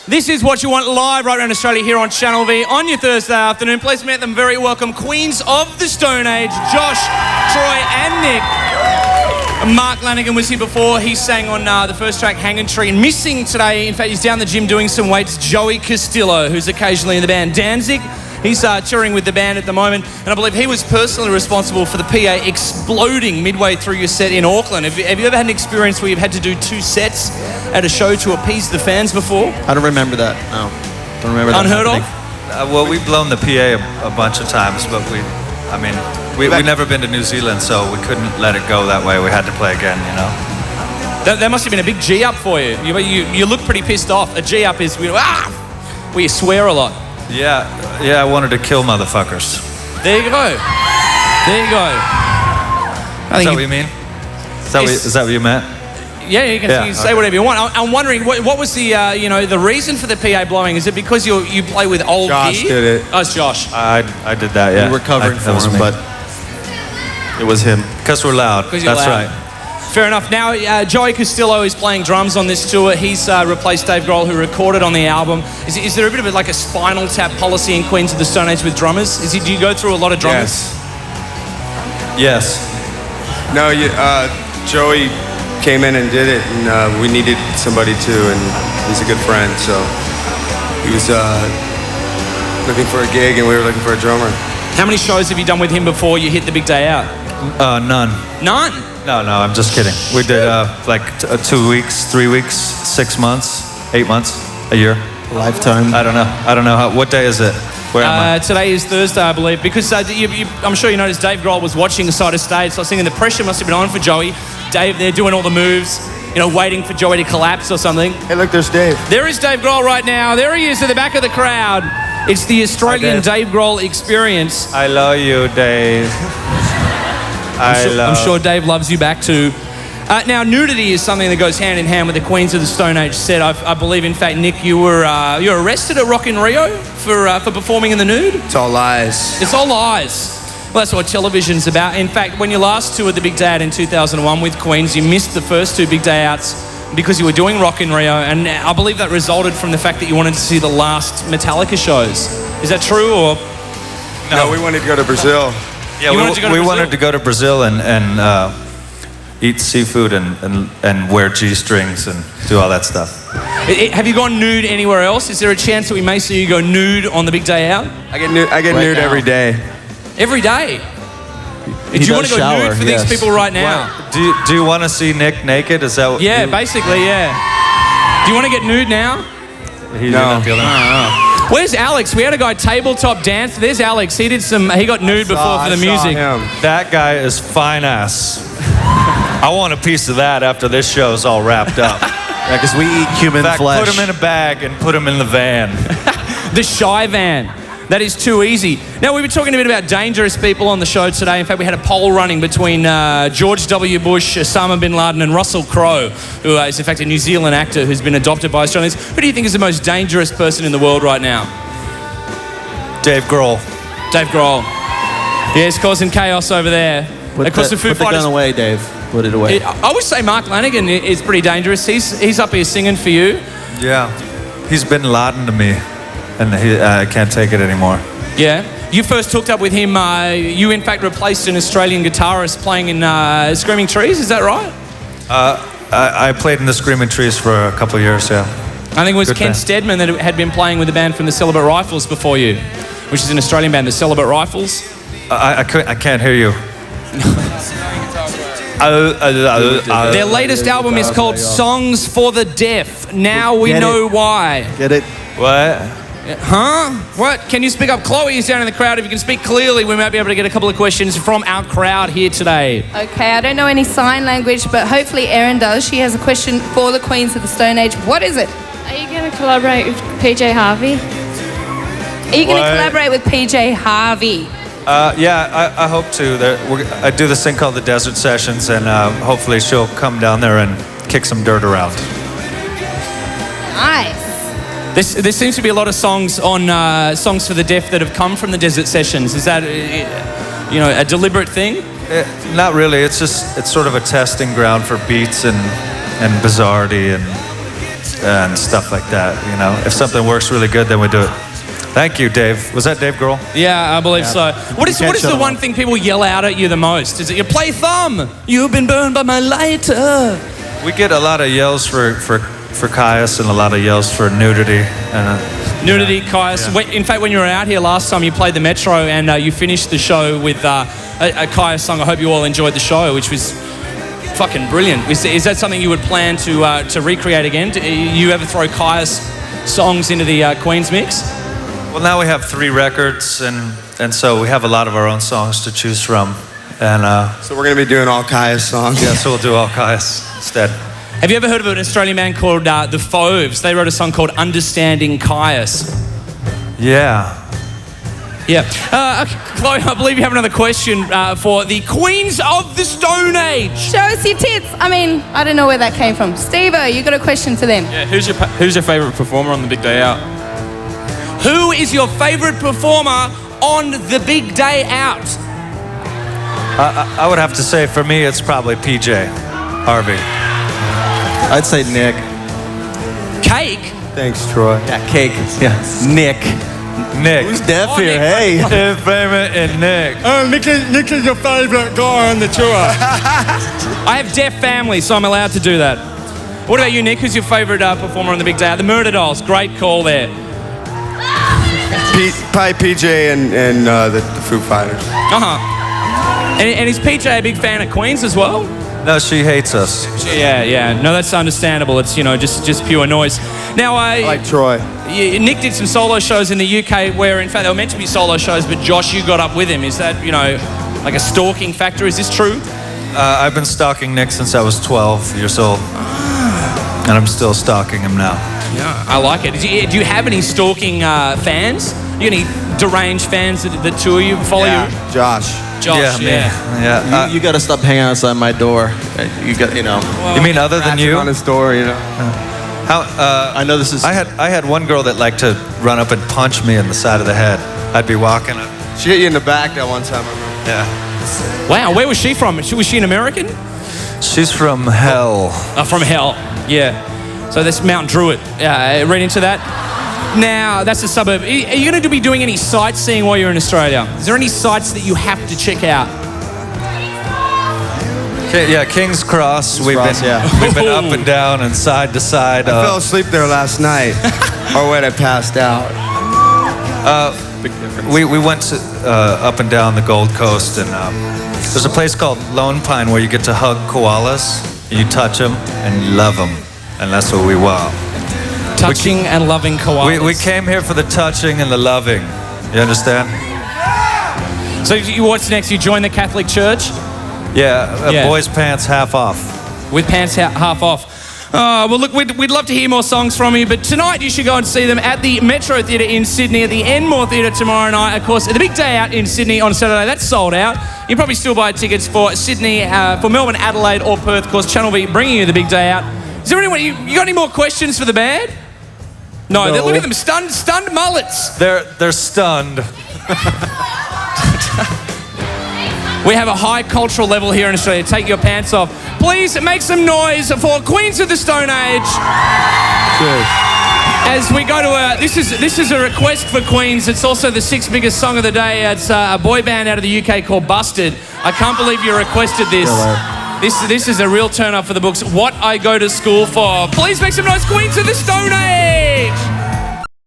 This is What You Want live right around Australia here on Channel V on your Thursday afternoon. Please meet them very welcome, Queens of the Stone Age, Josh, Troy and Nick. Mark Lanigan was here before. He sang on the first track, Hanging Tree. And missing today, in fact, he's down the gym doing some weights, Joey Castillo, who's occasionally in the band. Danzig, he's touring with the band at the moment. And I believe he was personally responsible for the PA exploding midway through your set in Auckland. Have you ever had an experience where you've had to do 2 sets at a show to appease the fans before? I don't remember that, no. Don't remember that. Unheard of? Well, we've blown the PA a bunch of times, but we've never been to New Zealand, so we couldn't let it go that way. We had to play again, you know. That must have been a big G up for you. You look pretty pissed off. A G up is where you swear a lot. Yeah, I wanted to kill motherfuckers. There you go. There you go. Is that what you mean? Is that what you meant? Yeah, you can say whatever you want. I'm wondering, what was the the reason for the PA blowing? Is it because you play with old Josh gear? did it. Oh, it's Josh. I did that, yeah. We were covering for him, but it was him. Because we're loud. That's loud. right. Fair enough. Now, Joey Castillo is playing drums on this tour. He's replaced Dave Grohl, who recorded on the album. Is there a bit of like a spinal tap policy in Queens of the Stone Age with drummers? Do you go through a lot of drummers? Yes. No, Joey came in and did it, and we needed somebody too, and he's a good friend, so he was looking for a gig, and we were looking for a drummer. How many shows have you done with him before you hit the big day out? None. None? No, I'm just kidding. We did 2 weeks, 3 weeks, 6 months, 8 months, a year. Lifetime. I don't know. What day is it? Where am I? Today is Thursday, I believe, because I'm sure you noticed Dave Grohl was watching the side of stage, so I was thinking the pressure must have been on for Joey. Dave there doing all the moves, waiting for Joey to collapse or something. Hey, look, there's Dave. There is Dave Grohl right now. There he is at the back of the crowd. It's the Australian Dave Grohl experience. I love you, Dave. I'm sure Dave loves you back too. Now, nudity is something that goes hand in hand with the Queens of the Stone Age set. I believe, in fact, Nick, you were arrested at Rock in Rio for performing in the nude. It's all lies. It's all lies. Well, that's what television's about. In fact, when you last toured the Big Day Out in 2001 with Queens, you missed the first 2 Big Day Outs because you were doing Rock in Rio, and I believe that resulted from the fact that you wanted to see the last Metallica shows. Is that true, or? No, we wanted to go to Brazil. Yeah, we wanted to go to Brazil and eat seafood and wear G-strings and do all that stuff. Have you gone nude anywhere else? Is there a chance that we may see you go nude on the Big Day Out? I get nude every day. Every day? Do you want to go nude for these people right now? Do you want to see Nick naked? Is that what? Yeah, basically, yeah. Do you want to get nude now? He's not feeling it. Where's Alex? We had a guy tabletop dance. There's Alex. He got nude before for the music. That guy is fine ass. I want a piece of that after this show's all wrapped up. Yeah, because we eat human flesh. Put him in a bag and put him in the van. The shy van. That is too easy. Now, we were talking a bit about dangerous people on the show today. In fact, we had a poll running between George W. Bush, Osama bin Laden, and Russell Crowe, who is, in fact, a New Zealand actor who's been adopted by Australians. Who do you think is the most dangerous person in the world right now? Dave Grohl. Dave Grohl. Yeah, he's causing chaos over there. Put the gun away, Dave. Put it away. I would say Mark Lanigan is pretty dangerous. He's up here singing for you. Yeah. He's bin Laden to me. And I can't take it anymore. Yeah. You first hooked up with him. You, in fact, replaced an Australian guitarist playing in Screaming Trees. Is that right? I played in the Screaming Trees for a couple of years, yeah. I think it was Ken Steadman that had been playing with the band from the Celibate Rifles before you, which is an Australian band, the Celibate Rifles. I can't hear you. Their latest album is called Songs for the Deaf. Now we know why. Get it? What? Huh? What? Can you speak up? Chloe is down in the crowd. If you can speak clearly, we might be able to get a couple of questions from our crowd here today. Okay, I don't know any sign language, but hopefully Erin does. She has a question for the Queens of the Stone Age. What is it? Are you going to collaborate with PJ Harvey? Are you going to collaborate with PJ Harvey? Yeah, I hope to. I do this thing called the Desert Sessions, and hopefully she'll come down there and kick some dirt around. Nice. There seems to be a lot of songs on Songs for the Deaf that have come from the Desert Sessions. Is that, a deliberate thing? Not really. It's sort of a testing ground for beats and bizarrety, and and stuff like that. You know, if something works really good, then we do it. Thank you, Dave. Was that Dave Grohl? Yeah, I believe so. What is the one thing people yell out at you the most? Is it you play thumb? You've been burned by my lighter. We get a lot of yells for Caius and a lot of yells for Nudity. Nudity, Caius. Yeah. In fact, when you were out here last time, you played the Metro and you finished the show with a Caius song. I hope you all enjoyed the show, which was fucking brilliant. Is that something you would plan to recreate again? Do you ever throw Caius songs into the Queen's mix? Well, now we have 3 records, and so we have a lot of our own songs to choose from. And So we're going to be doing all Caius songs. yeah, so we'll do all Caius instead. Have you ever heard of an Australian band called The Fauves? They wrote a song called Understanding Caius. Yeah. Yeah. Chloe, I believe you have another question for the Queens of the Stone Age. Show us your tits. I mean, I don't know where that came from. Steve-O, you got a question for them? Yeah, who's your favourite performer on the big day out? Who is your favourite performer on the big day out? I would have to say, for me, it's probably PJ Harvey. I'd say Nick. Cake? Thanks, Troy. Yeah, cake. Yeah, Nick. Nick. Who's deaf Oh, here? Nick. Hey. His favorite and Nick. Oh, Nick is your favourite guy on the tour. I have deaf family, so I'm allowed to do that. What about you, Nick? Who's your favourite performer on the big day out? The Murder Dolls. Great call there. Probably PJ and the Foo Fighters. And is PJ a big fan of Queens as well? No, she hates us. Yeah. No, that's understandable. It's, just pure noise. Now, I like Troy. Nick did some solo shows in the UK where, in fact, they were meant to be solo shows, but Josh, you got up with him. Is that, like a stalking factor? Is this true? I've been stalking Nick since I was 12 years old. And I'm still stalking him now. Yeah, I like it. Do you have any stalking fans? You got any deranged fans that tour you, follow you? Josh. Josh, Yeah. You got to stop hanging outside my door. You got, You mean other than Ratchet you? on his door, How? I know this is. I had one girl that liked to run up and punch me in the side of the head. I'd be walking. She hit you in the back that one time, I remember. Yeah. Wow, where was she from? Was she an American? She's from hell. From hell, yeah. So that's Mount Druitt. Read into that. Now, that's a suburb. Are you going to be doing any sightseeing while you're in Australia? Is there any sites that you have to check out? Yeah, King's Cross. We've been up and down and side to side. I fell asleep there last night. Or when I passed out. Big difference. We went to, up and down the Gold Coast, and there's a place called Lone Pine where you get to hug koalas. You touch them and you love them, and that's what we want. Touching and loving koalas. We came here for the touching and the loving. You understand? So what's next? You join the Catholic Church? Yeah, boys' pants half off. With pants half off. Well, look, we'd love to hear more songs from you, but tonight you should go and see them at the Metro Theatre in Sydney, at the Enmore Theatre tomorrow night. Of course, the big day out in Sydney on Saturday, that's sold out. You probably still buy tickets for Sydney, for Melbourne, Adelaide, or Perth. Of course, Channel V bringing you the big day out. Is there anyone, you got any more questions for the band? No. Look at them, stunned mullets. They're stunned. We have a high cultural level here in Australia. Take your pants off. Please make some noise for Queens of the Stone Age. Cheers. As we go to this is a request for Queens. It's also the 6th biggest song of the day. It's a boy band out of the UK called Busted. I can't believe you requested this. This is a real turn up for the books. What I Go to School For. Please make some noise, Queens of the Stone Age.